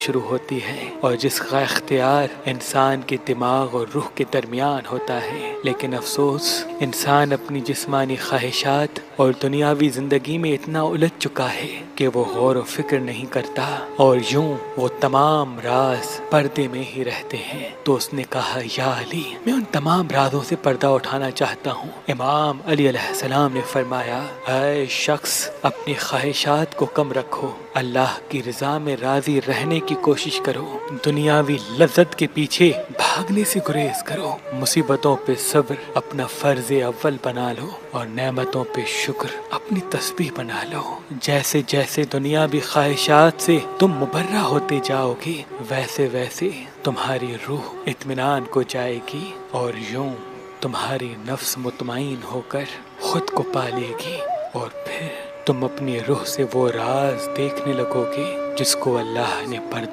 شروع ہوتی ہے اور جس کا اختیار انسان کے دماغ اور روح کے درمیان ہوتا ہے، لیکن افسوس انسان اپنی جسمانی خواہشات اور دنیاوی زندگی میں اتنا الجھ چکا ہے کہ وہ غور و فکر نہیں کرتا، اور یوں وہ تمام راز پردے میں ہی رہتے ہیں۔ تو اس نے کہا، یا علی، میں ان تمام رازوں سے پردہ اٹھانا چاہتا ہوں۔ امام علی علیہ السلام نے فرمایا، اے شخص، اپنی خواہشات کو کم رکھو، اللہ کی رضا میں راضی رہنے کی کوشش کرو، دنیاوی لذت کے پیچھے بھاگنے سے گریز کرو، مصیبتوں پہ صبر اپنا فرض اول بنا لو، اور نعمتوں پہ شکر اپنی تسبیح بنا لو۔ جیسے جیسے دنیاوی خواہشات سے تم مبرہ ہوتے جاؤ گے، ویسے ویسے تمہاری روح اطمینان کو جائے گی، اور یوں تمہاری نفس مطمئن ہو کر خود کو پالے گی، اور پھر تم اپنی روح سے وہ راز دیکھنے لگو گے جس کو اللہ نے پردہ